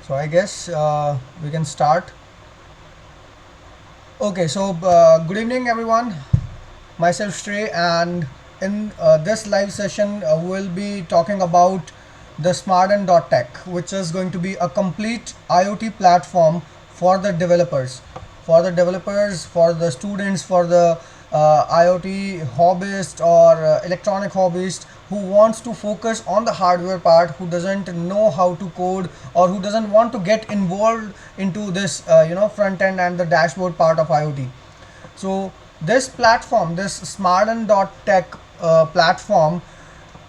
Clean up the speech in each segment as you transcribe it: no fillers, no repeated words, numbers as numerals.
So I guess we can start. Okay, so good evening, everyone. Myself Stray, and in this live session, we'll be talking about the Tech, which is going to be a complete IoT platform for the developers, for the students, for the IoT hobbyist or electronic hobbyist who wants to focus on the hardware part, who doesn't know how to code or who doesn't want to get involved into this, front end and the dashboard part of IoT. So this platform, this Tech platform,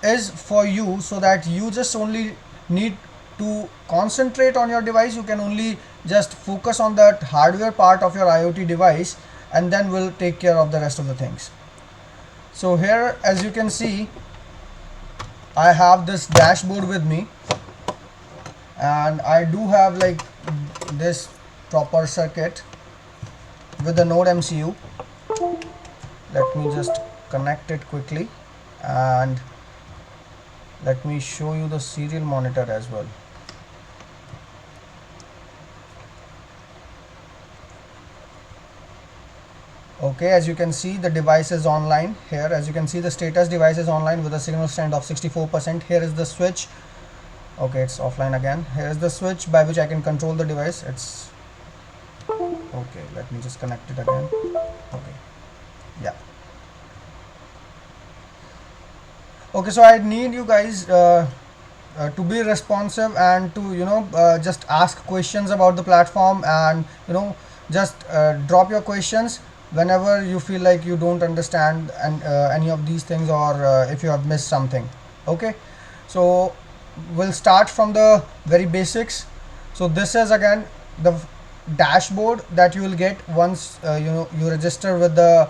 is for you so that you just only need to concentrate on your device. You can only just focus on that hardware part of your IoT device, and then we'll take care of the rest of the things. So here, as you can see, I have this dashboard with me, and I do have like this proper circuit with the Node MCU. Let me just connect it quickly, and let me show you the serial monitor as well. Okay, as you can see, the device is online here. As you can see, the status device is online with a signal strength of 64%. Here is the switch. Okay, it's offline again. Here is the switch by which I can control the device. It's okay. Let me just connect it again. Okay, yeah. Okay, so I need you guys to be responsive and to just ask questions about the platform, and just drop your questions whenever you feel like you don't understand and any of these things, or if you have missed something. Okay, so we'll start from the very basics. So this is again the dashboard that you will get once you register with the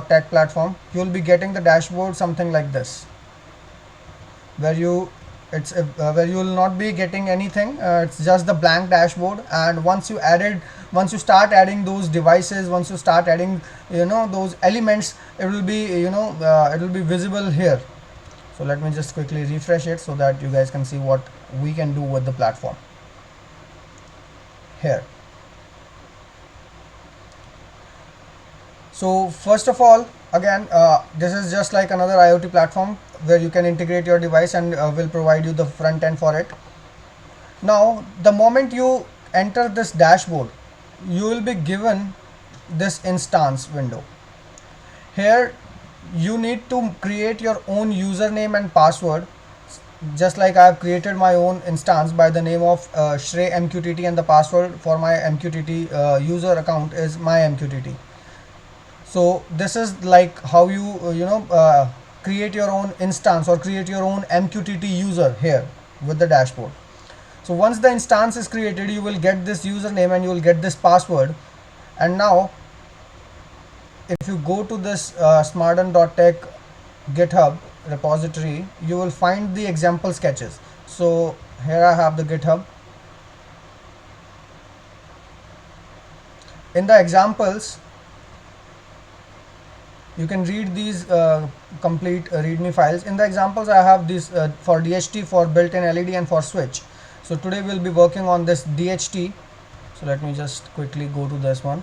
Tech platform. You will be getting the dashboard something like this, where you it's where you will not be getting anything. It's just the blank dashboard, and once you start adding those devices, once you start adding those elements, it will be it will be visible here. So let me just quickly refresh it so that you guys can see what we can do with the platform here. So first of all, again, this is just like another IoT platform where you can integrate your device, and will provide you the front end for it. Now, the moment you enter this dashboard, you will be given this instance window. Here, you need to create your own username and password, just like I have created my own instance by the name of Shrey MQTT, and the password for my MQTT user account is my MQTT. So this is like how you create your own instance or create your own MQTT user here with the dashboard. So once the instance is created, you will get this username and you will get this password. And now if you go to this Tech GitHub repository, you will find the example sketches. So here I have the GitHub. In the examples, you can read these complete readme files. In the examples, I have this for DHT, for built-in LED, and for switch. So today we'll be working on this DHT. So let me just quickly go to this one.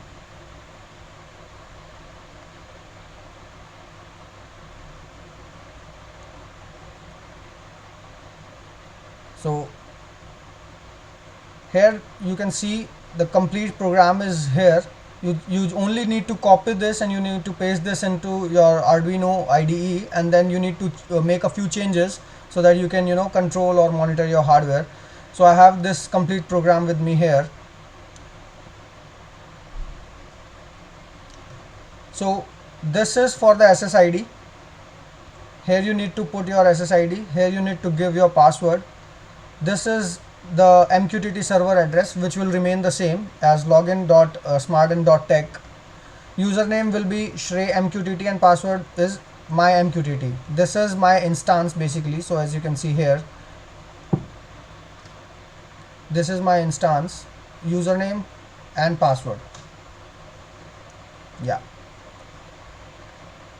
So here you can see the complete program is here. You only need to copy this and you need to paste this into your Arduino IDE, and then you need to make a few changes so that you can control or monitor your hardware. So I have this complete program with me here. So this is for the SSID. Here you need to put your SSID. Here you need to give your password. This is the MQTT server address, which will remain the same as login.smartn.tech. Username will be Shrey MQTT and password is my MQTT. This is my instance basically. So as you can see here, this is my instance, username and password. Yeah.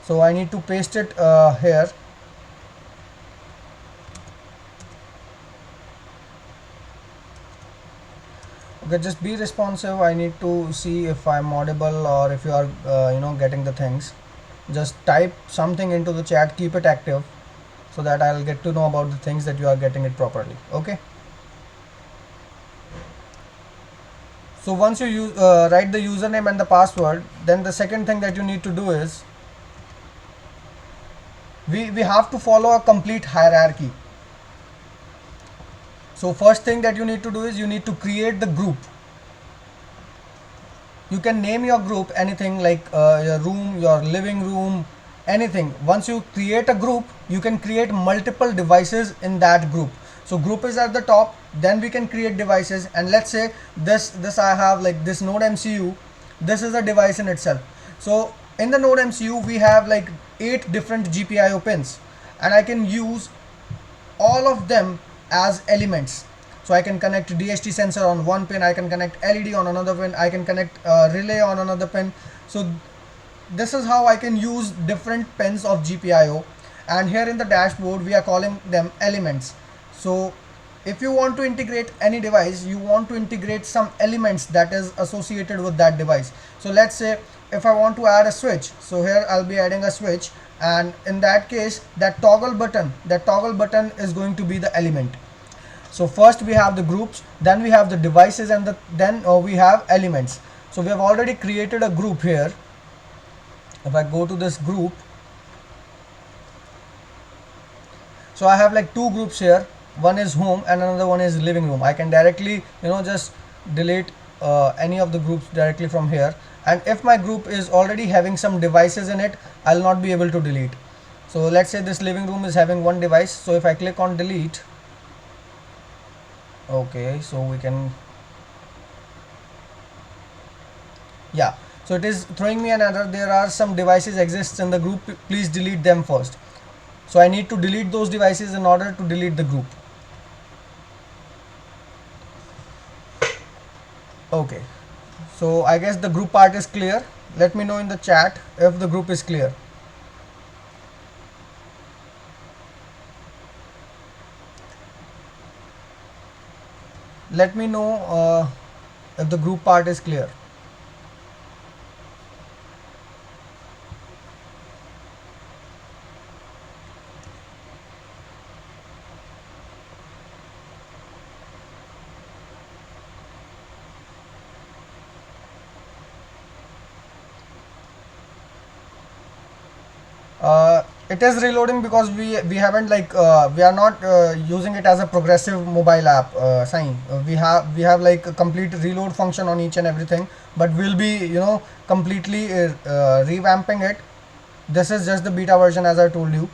So I need to paste it here. just be responsive. I need to see if I'm audible or if you are getting the things. Just type something into the chat, keep it active, so that I'll get to know about the things that you are getting it properly. Okay. So once you write the username and the password, then the second thing that you need to do is we have to follow a complete hierarchy. So first thing that you need to do is you need to create the group. You can name your group anything, like your room, your living room, anything. Once you create a group, you can create multiple devices in that group. So group is at the top, then we can create devices. And let's say this I have like this node MCU. This is a device in itself. So in the node MCU we have like 8 different GPIO pins, and I can use all of them as elements. So I can connect DHT sensor on one pin, I can connect LED on another pin, I can connect relay on another pin. So this is how I can use different pins of GPIO. And here in the dashboard we are calling them elements. So if you want to integrate any device, you want to integrate some elements that is associated with that device. So let's say if I want to add a switch, so here I'll be adding a switch, and in that case that toggle button is going to be the element. So first we have the groups, then we have the devices, and then we have elements. So we have already created a group here. If I go to this group, so I have like two groups here. One is home and another one is living room. I can directly just delete any of the groups directly from here. And if my group is already having some devices in it, I'll not be able to delete. So let's say this living room is having one device. So if I click on delete, okay, so we can, yeah, so it is throwing me an error. There are some devices exists in the group, please delete them first. So I need to delete those devices in order to delete the group. Okay, so I guess the group part is clear. Let me know in the chat if the group is clear. Let me know if the group part is clear. It is reloading because we haven't like we are not using it as a progressive mobile app sign. We have like a complete reload function on each and everything, but we'll be completely revamping it. This is just the beta version, as I told you.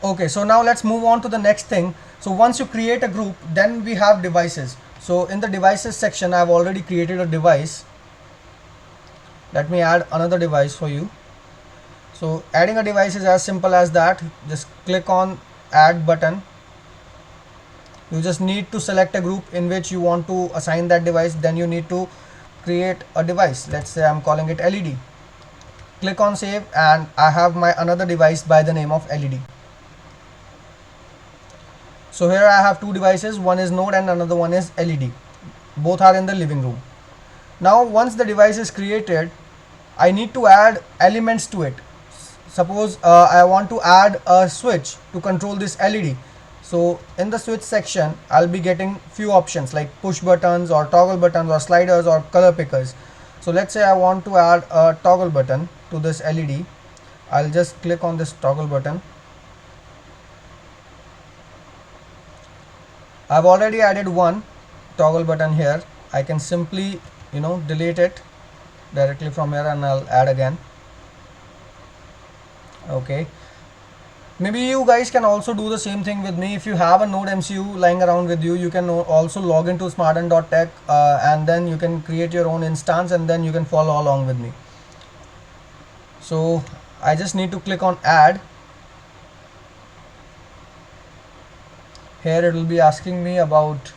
Okay, so now let's move on to the next thing. So once you create a group, then we have devices. So in the devices section, I've already created a device. Let me add another device for you. So adding a device is as simple as that. Just click on add button. You just need to select a group in which you want to assign that device. Then you need to create a device. Let's say I'm calling it LED. Click on save, and I have my another device by the name of LED. So here I have two devices, one is node and another one is LED. Both are in the living room. Now once the device is created, I need to add elements to it. Suppose I want to add a switch to control this LED. So in the switch section, I'll be getting few options like push buttons or toggle buttons or sliders or color pickers. So let's say I want to add a toggle button to this LED. I'll just click on this toggle button. I've already added one toggle button here. I can simply delete it directly from here, and I'll add again. Okay, maybe you guys can also do the same thing with me. If you have a node MCU lying around with you, you can also log into smartn.tech and then you can create your own instance, and then you can follow along with me. So I just need to click on add. Here it will be asking me about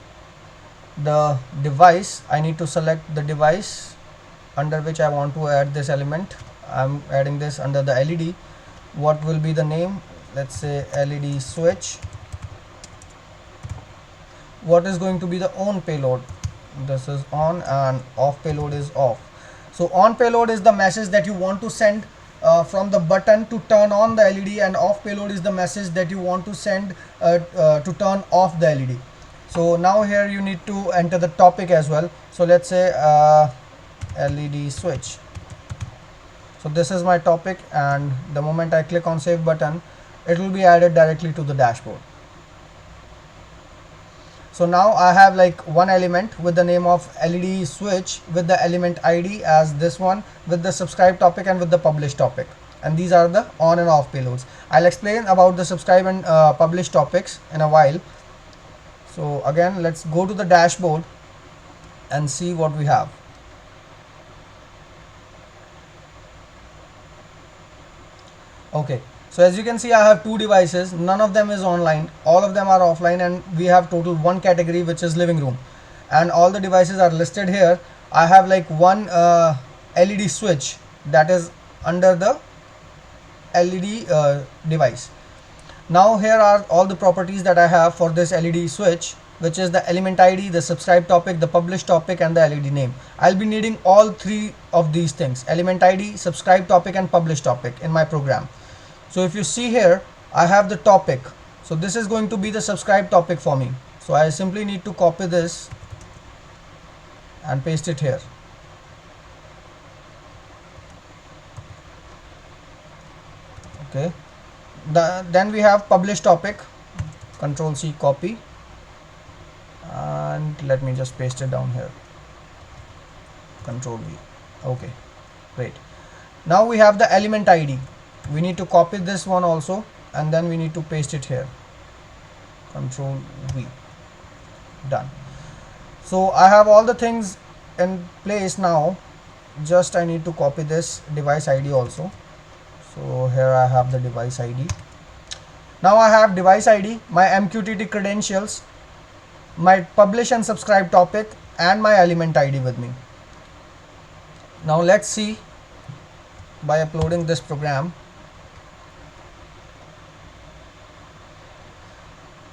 the device. I need to select the device under which I want to add this element. I'm adding this under the LED. What will be the name? Let's say LED switch. what is going to be the on payload. This is on and off payload is off. So on payload is the message that you want to send from the button to turn on the LED, and off payload is the message that you want to send to turn off the LED. So now here you need to enter the topic as well. So let's say LED switch. So this is my topic, and the moment I click on save button, it will be added directly to the dashboard. So now I have like one element with the name of LED switch with the element ID as this one, with the subscribe topic and with the publish topic. And these are the on and off payloads. I'll explain about the subscribe and publish topics in a while. So again, let's go to the dashboard and see what we have. Okay, so as you can see, I have two devices. None of them is online, all of them are offline, and we have total one category, which is living room, and all the devices are listed here. I have like one LED switch that is under the LED device. Now here are all the properties that I have for this LED switch, which is the element ID, the subscribe topic, the publish topic, and the LED name. I'll be needing all three of these things: element ID, subscribe topic, and publish topic in my program. So if you see here, I have the topic. So this is going to be the subscribe topic for me. So I simply need to copy this and paste it here. Okay. Then we have publish topic. Control C, copy, and let me just paste it down here. Control V. Okay, great. Now we have the element ID. We need to copy this one also, and then we need to paste it here. Control V. Done. So I have all the things in place now. Just I need to copy this device ID also. So here I have the device ID. Now I have device ID, my MQTT credentials, my publish and subscribe topic, and my element ID with me. Now let's see by uploading this program.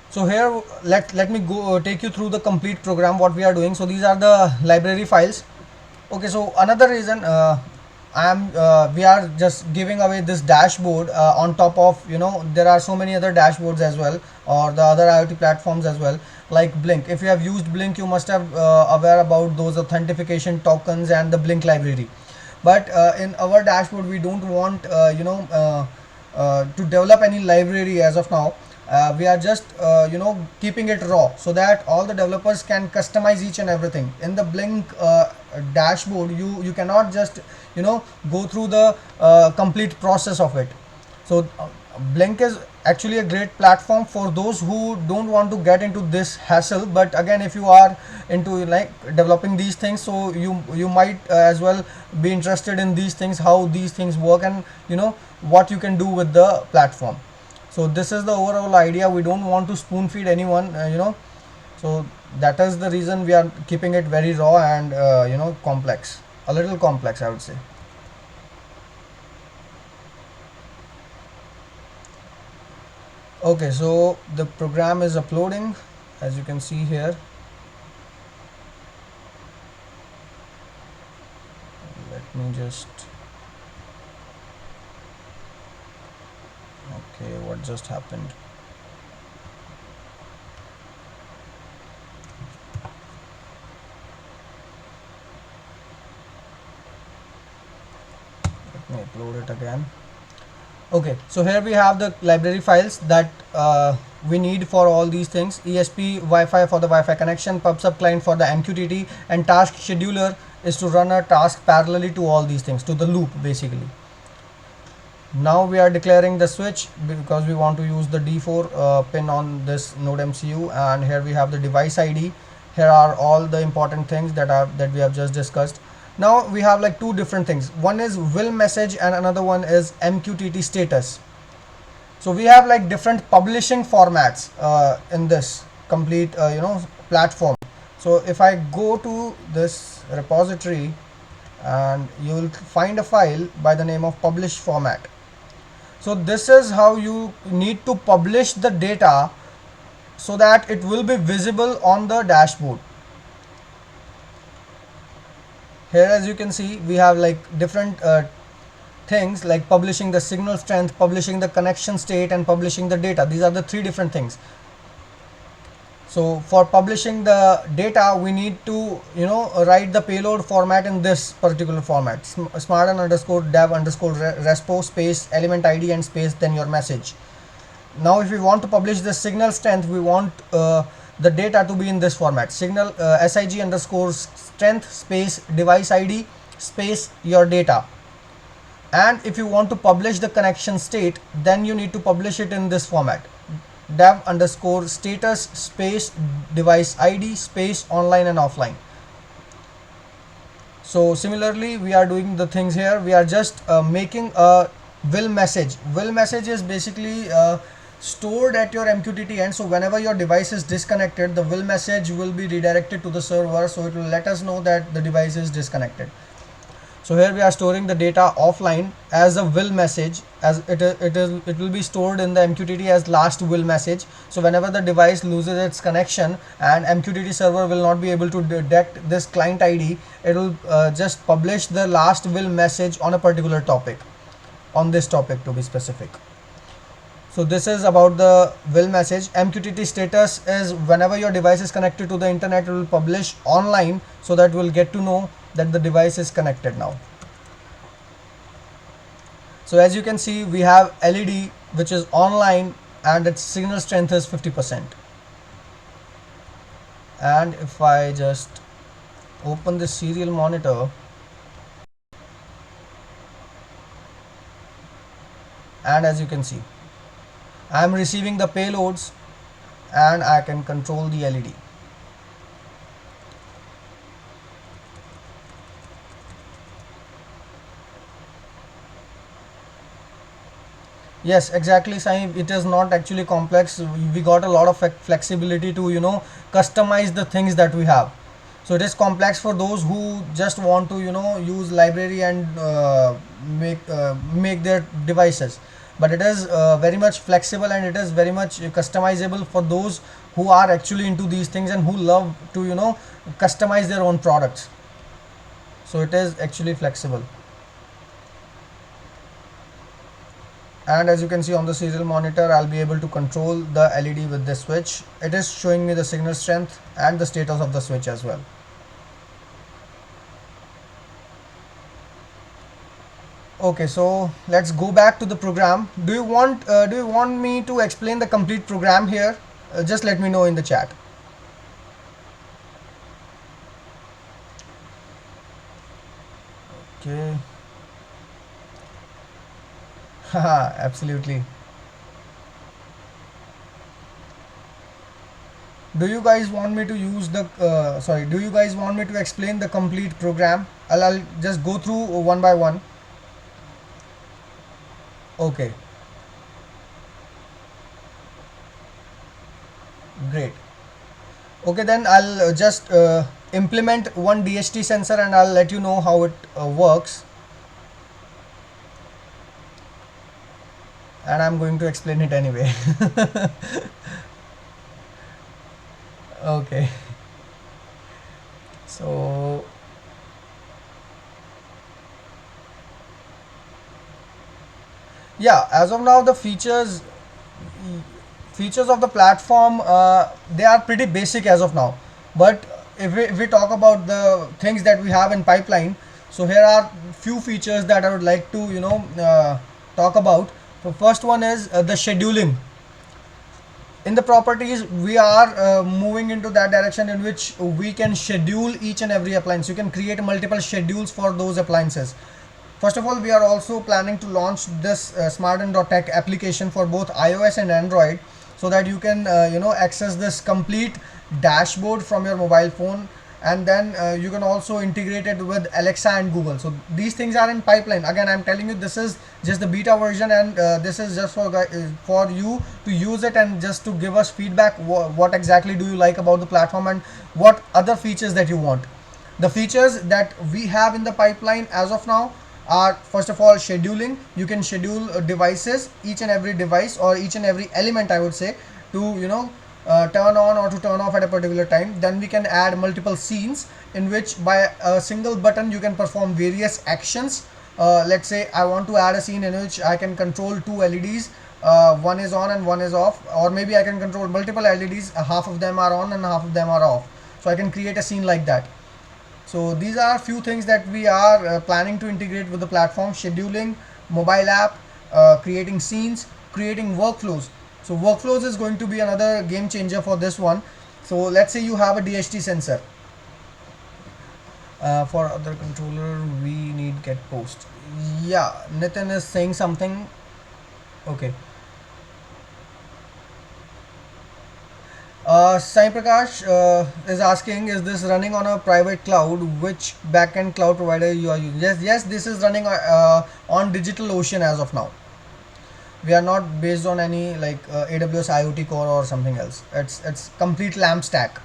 So here let me go take you through the complete program, what we are doing. So these are the library files. Okay, so another reason we are just giving away this dashboard on top of, there are so many other dashboards as well, or the other IoT platforms as well, like Blink. If you have used Blink, you must have aware about those authentication tokens and the Blink library. But in our dashboard, we don't want to develop any library as of now. We are just keeping it raw, so that all the developers can customize each and everything. In the Blink dashboard, you cannot just go through the complete process of it. So Blink is actually a great platform for those who don't want to get into this hassle. But again, if you are into like developing these things, so you might as well be interested in these things, how these things work, and what you can do with the platform. So this is the overall idea. We don't want to spoon feed anyone, so that is the reason we are keeping it very raw and complex, a little complex, I would say. Okay, so the program is uploading, as you can see here. Let me just, okay, what just happened? Let me upload it again. Okay, so here we have the library files that we need for all these things: ESP Wi-Fi for the Wi-Fi connection, PubSub client for the MQTT, and task scheduler is to run a task parallelly to all these things, to the loop basically. Now we are declaring the switch because we want to use the D4 pin on this Node MCU, and here we have the device ID. Here are all the important things that we have just discussed. Now we have like two different things. One is will message and another one is MQTT status. So we have like different publishing formats in this complete platform. So if I go to this repository, and you will find a file by the name of publish format. So this is how you need to publish the data so that it will be visible on the dashboard. Here, as you can see, we have like different things like publishing the signal strength, publishing the connection state, and publishing the data. These are the three different things. So for publishing the data, we need to write the payload format in this particular format: smarten underscore dev underscore respo space element id and space then your message. Now if we want to publish the signal strength, we want the data to be in this format: signal sig underscore strength space device id space your data. And if you want to publish the connection state, then you need to publish it in this format: dev underscore status space device id space online and offline. So similarly, we are doing the things here. We are just making a will message. Will message is basically stored at your MQTT end. So whenever your device is disconnected, the will message will be redirected to the server, so it will let us know that the device is disconnected. So here we are storing the data offline as a will message, as it will be stored in the MQTT as last will message. So whenever the device loses its connection and MQTT server will not be able to detect this client ID, it will just publish the last will message on a particular topic, on this topic to be specific. So this is about the will message. MQTT status is whenever your device is connected to the internet, it will publish online, so that we'll get to know that the device is connected now. So as you can see, we have LED which is online and its signal strength is 50%. And if I just open the serial monitor, and as you can see, I am receiving the payloads and I can control the LED. Yes, exactly, Sai. It is not actually complex. We got a lot of flexibility to customize the things that we have. So it is complex for those who just want to use library and make their devices. But it is very much flexible and it is very much customizable for those who are actually into these things and who love to customize their own products. So it is actually flexible. And as you can see on the serial monitor, I'll be able to control the LED with this switch. It is showing me the signal strength and the status of the switch as well. Okay, so let's go back to the program. Do you want me to explain the complete program here? Just let me know in the chat. Okay. Haha, absolutely. Do you guys want me to use the sorry, do you guys want me to explain the complete program? I'll just go through one by one. Okay, great. Okay, then I'll just implement one DHT sensor and I'll let you know how it works. And I'm going to explain it anyway. Okay, so yeah, as of now the features of the platform, they are pretty basic as of now. But if we talk about the things that we have in pipeline, so here are few features that I would like to talk about. The first one is the scheduling. In the properties, we are moving into that direction in which we can schedule each and every appliance. You can create multiple schedules for those appliances. First of all, we are also planning to launch this smarten.tech application for both iOS and Android, so that you can access this complete dashboard from your mobile phone, and then you can also integrate it with Alexa and Google. So these things are in pipeline. Again, I'm telling you, this is just the beta version, and this is just for you to use it and just to give us feedback. What exactly do you like about the platform and what other features that you want? The features that we have in the pipeline as of now are, first of all, scheduling. You can schedule devices, each and every device or each and every element, I would say, to turn on or to turn off at a particular time. Then we can add multiple scenes in which by a single button you can perform various actions. Let's say I want to add a scene in which I can control two LEDs, one is on and one is off, or maybe I can control multiple LEDs, half of them are on and half of them are off, so I can create a scene like that. So these are a few things that we are planning to integrate with the platform: scheduling, mobile app, creating scenes, creating workflows. So workflows is going to be another game changer for this one. So let's say you have a DHT sensor. For other controller, we need get post. Yeah, Nitin is saying something. Okay. Sai Prakash is asking, is this running on a private cloud? Which backend cloud provider you are using? Yes, this is running on DigitalOcean as of now. We are not based on any like AWS IoT Core or something else. It's complete LAMP stack.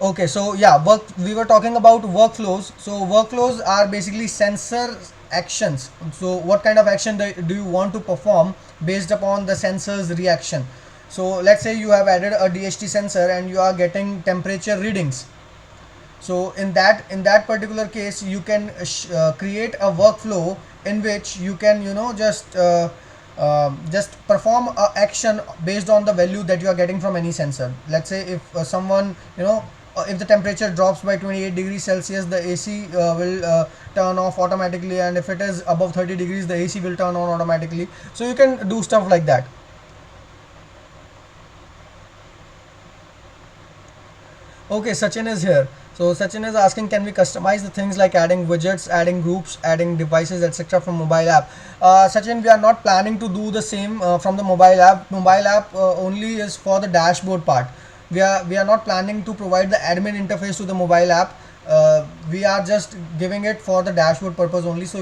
Okay, so yeah, we were talking about workflows. So workflows are basically sensor actions. So what kind of action do you want to perform based upon the sensor's reaction? So let's say you have added a DHT sensor and you are getting temperature readings. So in that particular case, you can create a workflow in which you can just perform a action based on the value that you are getting from any sensor. Let's say if someone if the temperature drops by 28 degrees Celsius, the AC will turn off automatically, and if it is above 30 degrees, the AC will turn on automatically. So you can do stuff like that. Okay, Sachin is here. So Sachin is asking, can we customize the things like adding widgets, adding groups, adding devices, etc. from mobile app? Sachin, we are not planning to do the same from the mobile app. Mobile app only is for the dashboard part. We are not planning to provide the admin interface to the mobile app. We are just giving it for the dashboard purpose only. So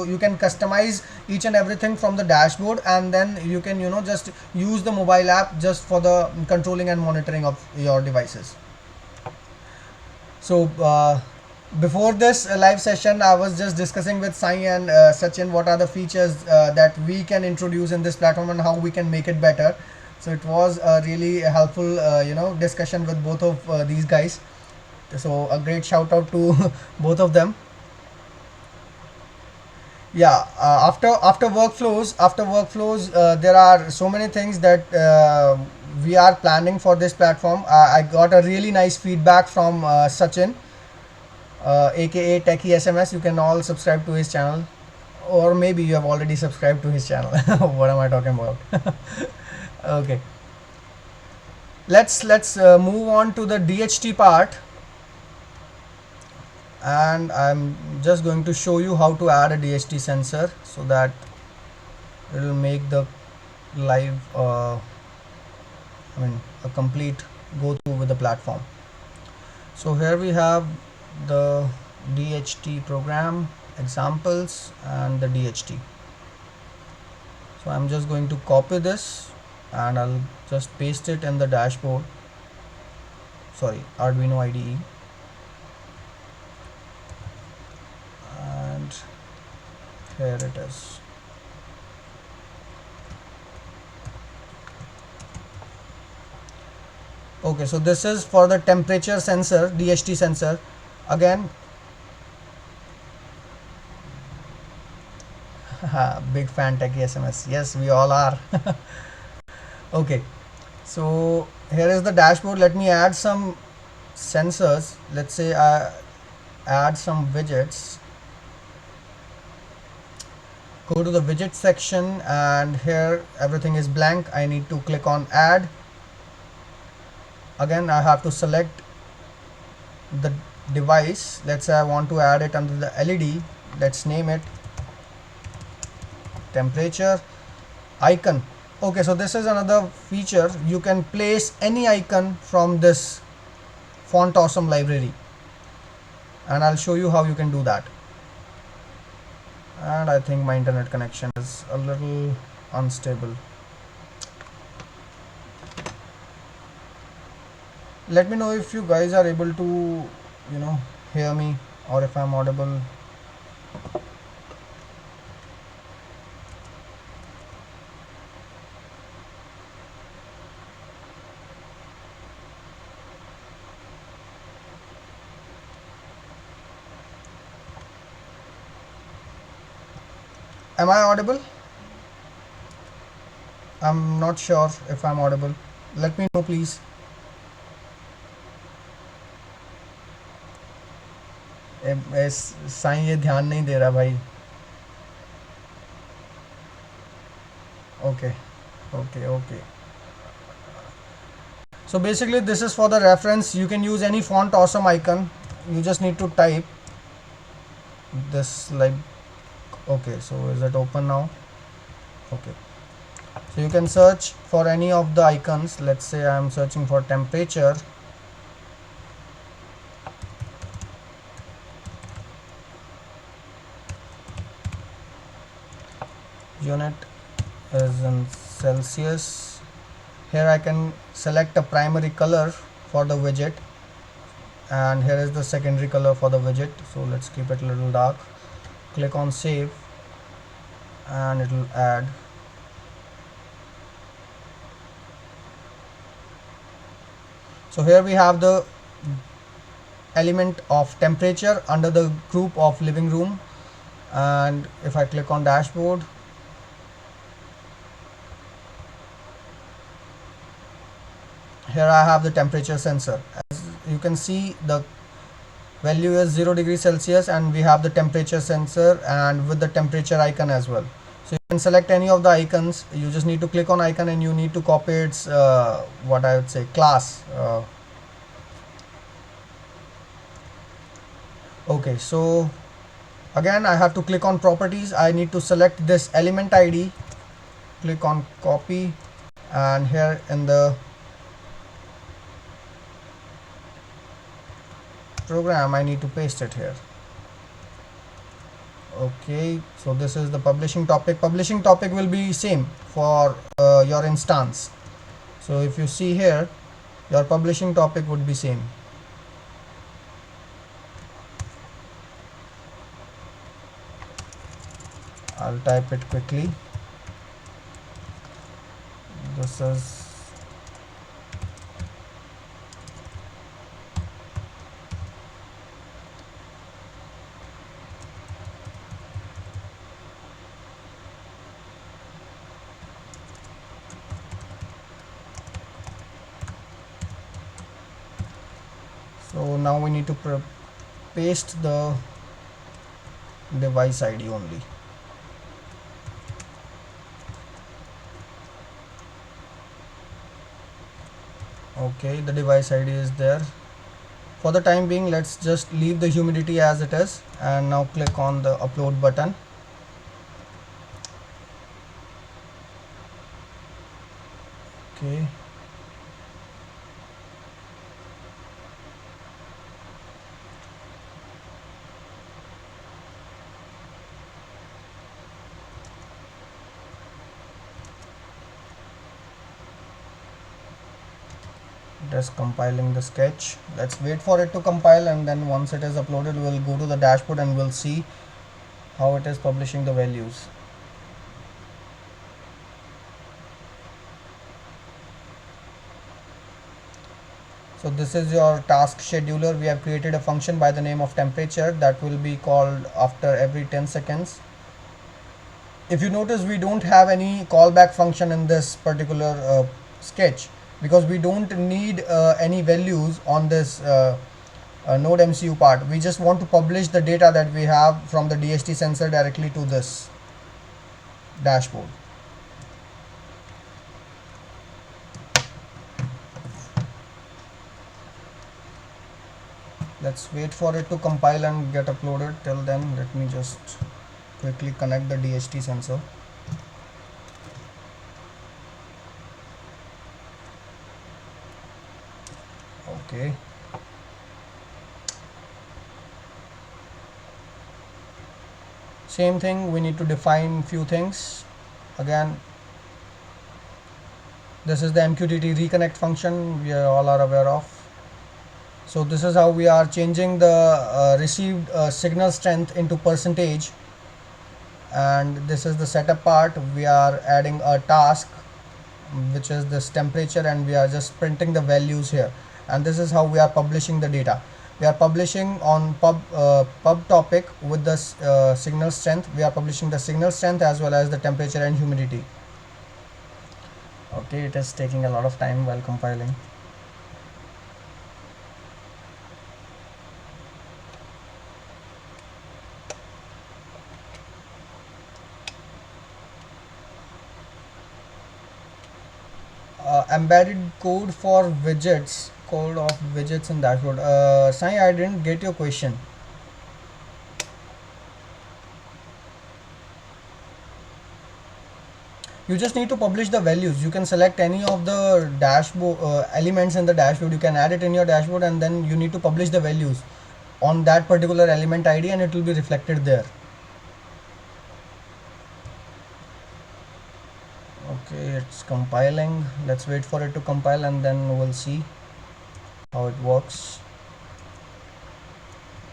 you can customize each and everything from the dashboard, and then you can just use the mobile app just for the controlling and monitoring of your devices. So before this live session, I was just discussing with Sai and Sachin what are the features that we can introduce in this platform and how we can make it better. So it was a really helpful, discussion with both of these guys. So a great shout out to both of them. Yeah, after workflows, there are so many things that we are planning for this platform. I got a really nice feedback from Sachin, aka Techie SMS. You can all subscribe to his channel, or maybe you have already subscribed to his channel. What am I talking about? Okay, let's move on to the DHT part, and I'm just going to show you how to add a DHT sensor so that it will make the live a complete go through with the platform. So here we have the DHT program examples and the DHT. So I'm just going to copy this and I'll just paste it in the dashboard, sorry, Arduino IDE, and here it is. Okay, so this is for the temperature sensor, DHT sensor. Again, big fan Techie SMS. Yes, we all are. Okay, so here is the dashboard. Let me add some sensors. Let's say I add some widgets. Go to the widget section, and here everything is blank. I need to click on add. Again, I have to select the device. Let's say I want to add it under the LED. Let's name it temperature. Icon. Okay, so this is another feature. You can place any icon from this Font Awesome library, and I'll show you how you can do that. And I think my internet connection is a little unstable. Let me know if you guys are able to hear me, or if I'm audible. Am I audible? I'm not sure if I'm audible. Let me know, please. Sai ये ध्यान नहीं दे रहा भाई. Okay, okay, okay. So basically, this is for the reference. You can use any font awesome icon. You just need to type this like. Okay, so is it open now? Okay. So you can search for any of the icons. Let's say I am searching for temperature. Unit is in Celsius. Here I can select a primary color for the widget, and here is the secondary color for the widget. So let's keep it a little dark. Click on save and it will add. So here we have the element of temperature under the group of living room, and if I click on dashboard, here I have the temperature sensor. As you can see, the value is 0 degrees Celsius, and we have the temperature sensor and with the temperature icon as well. So you can select any of the icons. You just need to click on icon and you need to copy its what I would say class. Okay, so again I have to click on properties. I need to select this element ID, click on copy, and here in the program I need to paste it here. Okay, so this is the publishing topic. Publishing topic will be same for your instance. So if you see here, your publishing topic would be same. I'll type it quickly. This is so now we need to paste the device ID only. Okay, the device ID is there. For the time being, let's just leave the humidity as it is, and now click on the upload button. Okay, it is compiling the sketch. Let's wait for it to compile, and then once it is uploaded, we'll go to the dashboard and we'll see how it is publishing the values. So this is your task scheduler. We have created a function by the name of temperature that will be called after every 10 seconds. If you notice, we don't have any callback function in this particular sketch, because we don't need any values on this node MCU part. We just want to publish the data that we have from the DHT sensor directly to this dashboard. Let's wait for it to compile and get uploaded. Till then, let me just quickly connect the DHT sensor. Okay. Same thing, we need to define few things. Again, this is the MQTT reconnect function we all are aware of. So this is how we are changing the received signal strength into percentage, and this is the setup part. We are adding a task which is this temperature, and we are just printing the values here, and this is how we are publishing the data. We are publishing on pub topic with the signal strength. We are publishing the signal strength as well as the temperature and humidity. Okay, it is taking a lot of time while compiling. Embedded code for widgets, code of widgets in dashboard. Sai, I didn't get your question. You just need to publish the values. You can select any of the dashboard elements in the dashboard. You can add it in your dashboard, and then you need to publish the values on that particular element ID, and it will be reflected there. Okay, it's compiling. Let's wait for it to compile, and then we'll see how it works.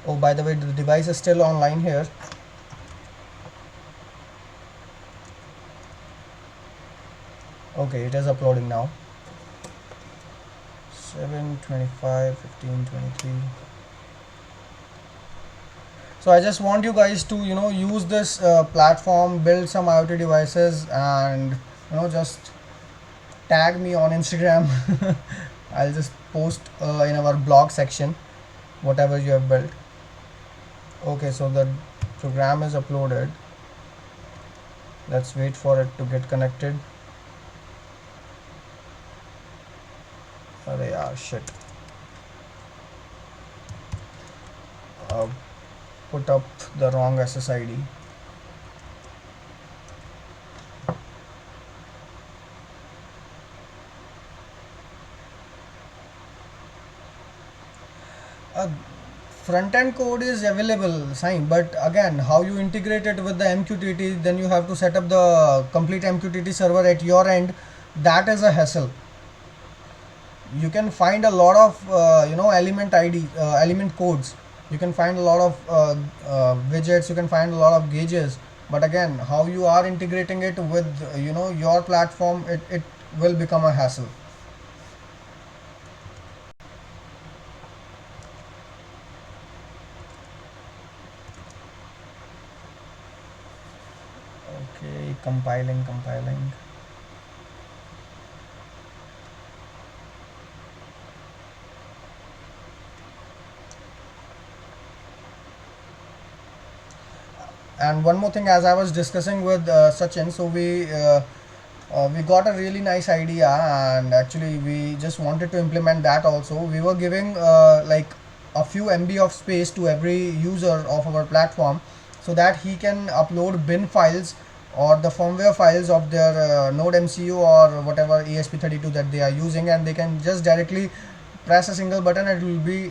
Oh, by the way, the device is still online here. Okay, it is uploading now. 7:25, 15:23. So I just want you guys to use this platform, build some IoT devices, and just tag me on Instagram. I'll just post in our blog section whatever you have built. Okay, so the program is uploaded. Let's wait for it to get connected. Arey yaar, shit. Put up the wrong SSID. Front end code is available, Sign, but again, how you integrate it with the MQTT, then you have to set up the complete MQTT server at your end. That is a hassle. You can find a lot of element ID, element codes. You can find a lot of widgets. You can find a lot of gauges. But again, how you are integrating it with your platform, it will become a hassle. Okay, compiling. And one more thing, as I was discussing with Sachin, so we got a really nice idea, and actually we just wanted to implement that also. We were giving like a few MB of space to every user of our platform, so that he can upload bin files or the firmware files of their Node MCU or whatever ESP32 that they are using, and they can just directly press a single button and it will be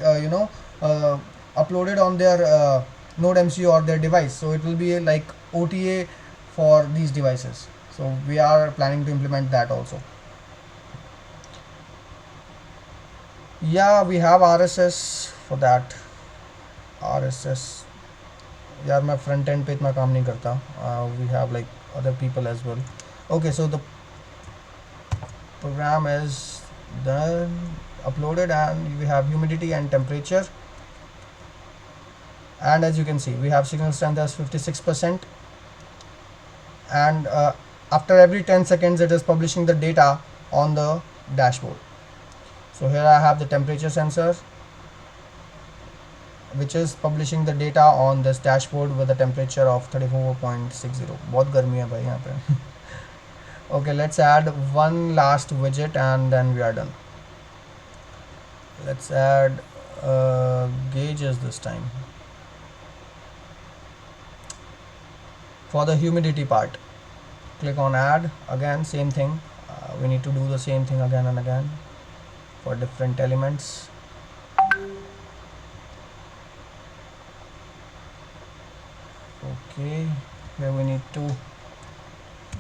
uploaded on their Node MCU or their device. So it will be like OTA for these devices. So we are planning to implement that also. Yeah, we have RSS for that. RSS. यार मैं front end पे इतना काम नहीं करता. We have like other people as well. Okay, so the program is done, uploaded, and we have humidity and temperature. And as you can see, we have signal strength as 56%, and after every 10 seconds it is publishing the data on the dashboard. So here I have the temperature sensor, which is publishing the data on this dashboard with a temperature of 34.60. बहुत गर्मी है भाई यहाँ पे. Okay, let's add one last widget and then we are done. Let's add gauges this time. For the humidity part, click on add. Again, same thing. We need to do the same thing again and again for different elements. Okay, here we need to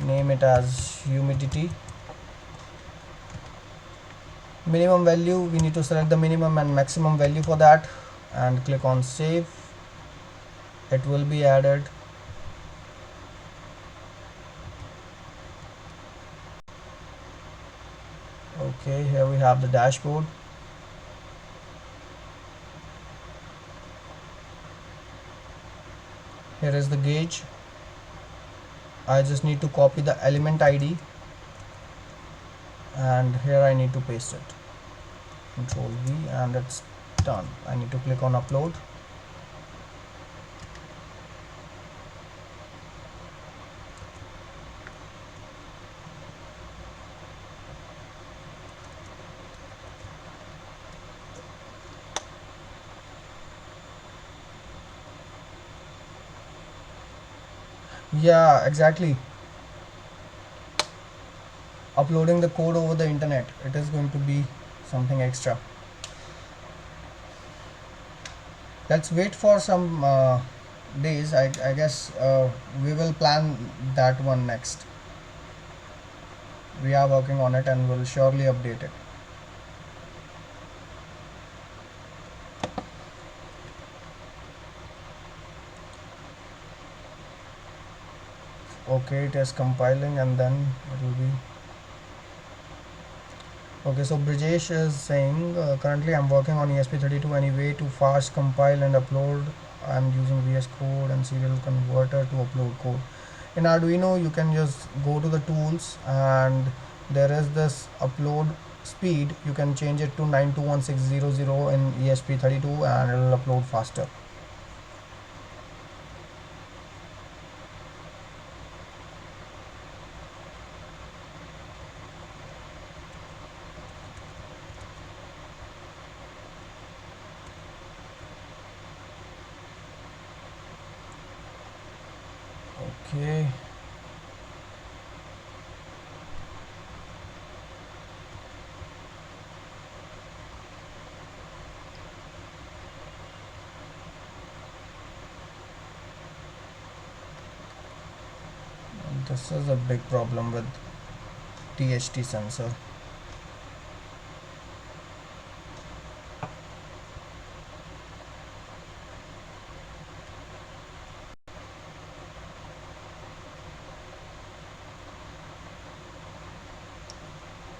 name it as humidity. Minimum value, we need to select the minimum and maximum value for that and click on save. It will be added. Okay, here we have the dashboard. Here is the gauge. I just need to copy the element ID, and here I need to paste it. Control V, and it's done. I need to click on upload. Yeah, exactly. Uploading the code over the internet, it is going to be something extra. Let's wait for some days. I guess we will plan that one next. We are working on it and will surely update it. Okay, it is compiling, and then it will be okay. So Brijesh is saying currently I'm working on ESP32 anyway to fast compile and upload. I'm using VS Code and serial converter to upload code. In Arduino you can just go to the tools, and there is this upload speed. You can change it to 921600 in ESP32 and it will upload faster. Okay. This is a big problem with THT sensor.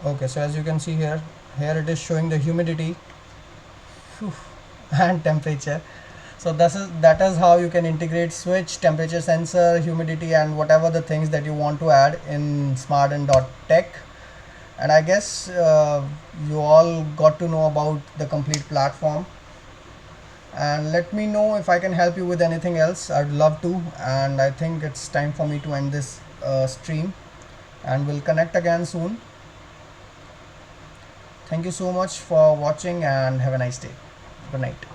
Okay, so as you can see here it is showing the humidity. Phew, and temperature. So that is how you can integrate switch, temperature sensor, humidity, and whatever the things that you want to add in Tech. And I guess you all got to know about the complete platform, and let me know if I can help you with anything else. I'd love to. And I think it's time for me to end this stream, and we'll connect again soon. Thank you so much for watching, and have a nice day. Good night.